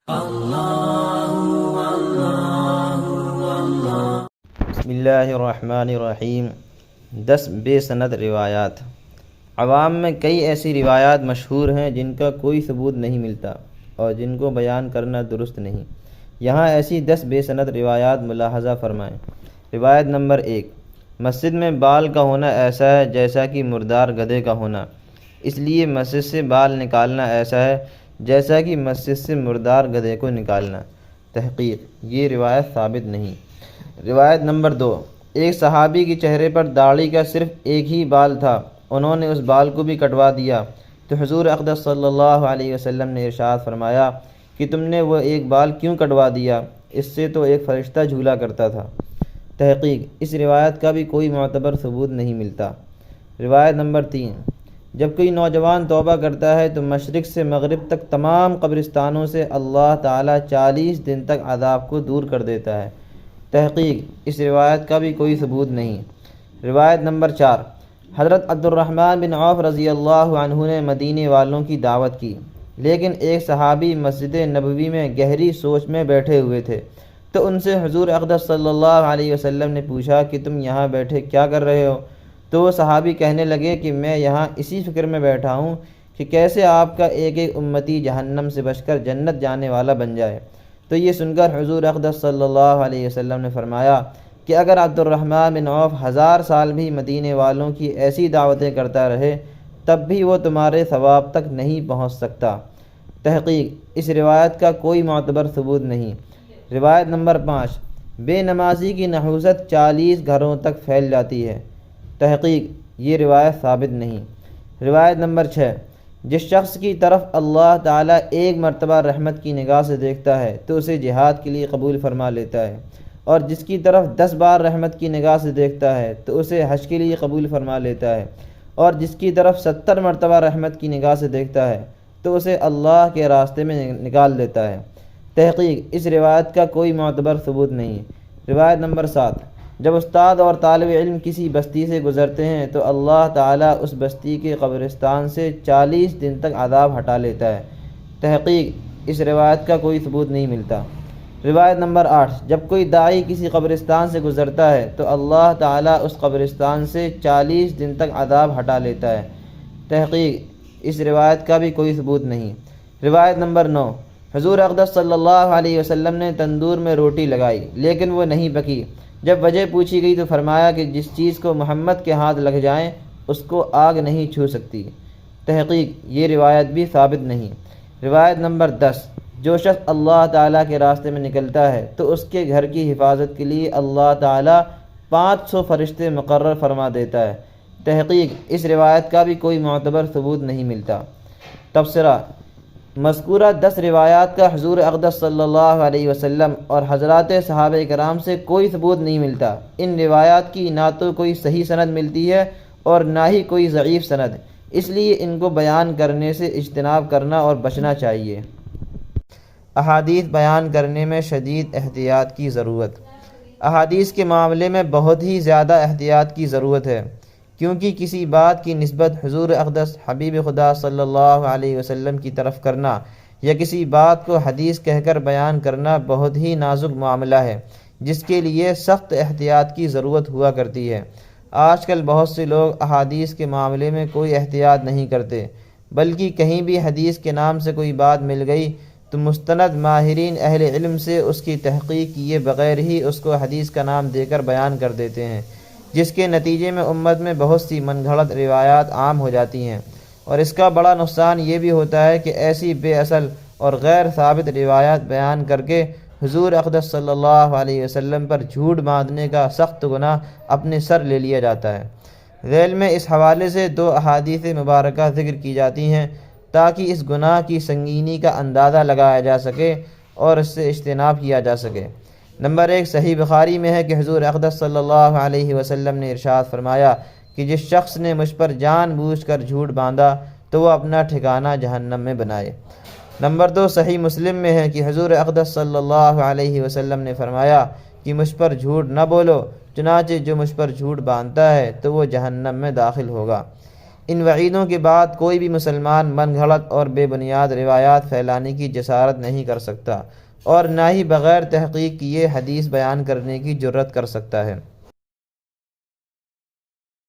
بسم اللہ الرحمن الرحیم۔ 10 بے سند روایات۔ عوام میں کئی ایسی روایات مشہور ہیں جن کا کوئی ثبوت نہیں ملتا اور جن کو بیان کرنا درست نہیں۔ یہاں ایسی 10 بے سند روایات ملاحظہ فرمائیں۔ روایت نمبر 1، مسجد میں بال کا ہونا ایسا ہے جیسا کہ مردار گدھے کا ہونا، اس لیے مسجد سے بال نکالنا ایسا ہے جیسا کہ مسجد سے مردار گدھے کو نکالنا۔ تحقیق، یہ روایت ثابت نہیں۔ روایت نمبر 2، ایک صحابی کے چہرے پر داڑھی کا صرف ایک ہی بال تھا، انہوں نے اس بال کو بھی کٹوا دیا تو حضور اقدس صلی اللہ علیہ وسلم نے ارشاد فرمایا کہ تم نے وہ ایک بال کیوں کٹوا دیا؟ اس سے تو ایک فرشتہ جھولا کرتا تھا۔ تحقیق، اس روایت کا بھی کوئی معتبر ثبوت نہیں ملتا۔ روایت نمبر 3، جب کوئی نوجوان توبہ کرتا ہے تو مشرق سے مغرب تک تمام قبرستانوں سے اللہ تعالیٰ 40 دن تک عذاب کو دور کر دیتا ہے۔ تحقیق، اس روایت کا بھی کوئی ثبوت نہیں۔ روایت نمبر 4، حضرت عبد الرحمن بن عوف رضی اللہ عنہ نے مدینے والوں کی دعوت کی، لیکن ایک صحابی مسجد نبوی میں گہری سوچ میں بیٹھے ہوئے تھے تو ان سے حضور اقدس صلی اللہ علیہ وسلم نے پوچھا کہ تم یہاں بیٹھے کیا کر رہے ہو؟ تو وہ صحابی کہنے لگے کہ میں یہاں اسی فکر میں بیٹھا ہوں کہ کیسے آپ کا ایک ایک امتی جہنم سے بچ کر جنت جانے والا بن جائے۔ تو یہ سن کر حضور اقدس صلی اللہ علیہ وسلم نے فرمایا کہ اگر عبد الرحمن بن عوف 1000 سال بھی مدینے والوں کی ایسی دعوتیں کرتا رہے تب بھی وہ تمہارے ثواب تک نہیں پہنچ سکتا۔ تحقیق، اس روایت کا کوئی معتبر ثبوت نہیں۔ روایت نمبر 5، بے نمازی کی نحوست 40 گھروں تک پھیل جاتی ہے۔ تحقیق، یہ روایت ثابت نہیں۔ روایت نمبر 6، جس شخص کی طرف اللہ تعالیٰ ایک مرتبہ رحمت کی نگاہ سے دیکھتا ہے تو اسے جہاد کے لیے قبول فرما لیتا ہے، اور جس کی طرف 10 بار رحمت کی نگاہ سے دیکھتا ہے تو اسے حج کے لیے قبول فرما لیتا ہے، اور جس کی طرف 70 مرتبہ رحمت کی نگاہ سے دیکھتا ہے تو اسے اللہ کے راستے میں نکال دیتا ہے۔ تحقیق، اس روایت کا کوئی معتبر ثبوت نہیں۔ روایت نمبر 7، جب استاد اور طالب علم کسی بستی سے گزرتے ہیں تو اللہ تعالیٰ اس بستی کے قبرستان سے 40 دن تک عذاب ہٹا لیتا ہے۔ تحقیق، اس روایت کا کوئی ثبوت نہیں ملتا۔ روایت نمبر 8، جب کوئی داعی کسی قبرستان سے گزرتا ہے تو اللہ تعالیٰ اس قبرستان سے 40 دن تک عذاب ہٹا لیتا ہے۔ تحقیق، اس روایت کا بھی کوئی ثبوت نہیں۔ روایت نمبر 9، حضور اقدس صلی اللہ علیہ وسلم نے تندور میں روٹی لگائی لیکن وہ نہیں پکی۔ جب وجہ پوچھی گئی تو فرمایا کہ جس چیز کو محمد کے ہاتھ لگ جائیں اس کو آگ نہیں چھو سکتی۔ تحقیق، یہ روایت بھی ثابت نہیں۔ روایت نمبر 10، جو شخص اللہ تعالیٰ کے راستے میں نکلتا ہے تو اس کے گھر کی حفاظت کے لیے اللہ تعالیٰ 500 فرشتے مقرر فرما دیتا ہے۔ تحقیق، اس روایت کا بھی کوئی معتبر ثبوت نہیں ملتا۔ تبصرہ، مذکورہ 10 روایات کا حضور اقدس صلی اللہ علیہ وسلم اور حضرات صحابہ کرام سے کوئی ثبوت نہیں ملتا۔ ان روایات کی نہ تو کوئی صحیح سند ملتی ہے اور نہ ہی کوئی ضعیف سند، اس لیے ان کو بیان کرنے سے اجتناب کرنا اور بچنا چاہیے۔ احادیث بیان کرنے میں شدید احتیاط کی ضرورت۔ احادیث کے معاملے میں بہت ہی زیادہ احتیاط کی ضرورت ہے، کیونکہ کسی بات کی نسبت حضور اقدس حبیب خدا صلی اللہ علیہ وسلم کی طرف کرنا یا کسی بات کو حدیث کہہ کر بیان کرنا بہت ہی نازک معاملہ ہے، جس کے لیے سخت احتیاط کی ضرورت ہوا کرتی ہے۔ آج کل بہت سے لوگ احادیث کے معاملے میں کوئی احتیاط نہیں کرتے، بلکہ کہیں بھی حدیث کے نام سے کوئی بات مل گئی تو مستند ماہرین اہل علم سے اس کی تحقیق کیے بغیر ہی اس کو حدیث کا نام دے کر بیان کر دیتے ہیں، جس کے نتیجے میں امت میں بہت سی من گھڑت روایات عام ہو جاتی ہیں، اور اس کا بڑا نقصان یہ بھی ہوتا ہے کہ ایسی بے اصل اور غیر ثابت روایات بیان کر کے حضور اقدس صلی اللہ علیہ وسلم پر جھوٹ باندھنے کا سخت گناہ اپنے سر لے لیا جاتا ہے۔ ذیل میں اس حوالے سے 2 احادیث مبارکہ ذکر کی جاتی ہیں تاکہ اس گناہ کی سنگینی کا اندازہ لگایا جا سکے اور اس سے اجتناب کیا جا سکے۔ نمبر 1، صحیح بخاری میں ہے کہ حضور اقدس صلی اللہ علیہ وسلم نے ارشاد فرمایا کہ جس شخص نے مجھ پر جان بوجھ کر جھوٹ باندھا تو وہ اپنا ٹھکانہ جہنم میں بنائے۔ نمبر 2، صحیح مسلم میں ہے کہ حضور اقدس صلی اللہ علیہ وسلم نے فرمایا کہ مجھ پر جھوٹ نہ بولو، چنانچہ جو مجھ پر جھوٹ باندھتا ہے تو وہ جہنم میں داخل ہوگا۔ ان وعیدوں کے بعد کوئی بھی مسلمان من گھڑت اور بے بنیاد روایات پھیلانے کی جسارت نہیں کر سکتا اور نہ ہی بغیر تحقیق کیے حدیث بیان کرنے کی جرات کر سکتا ہے۔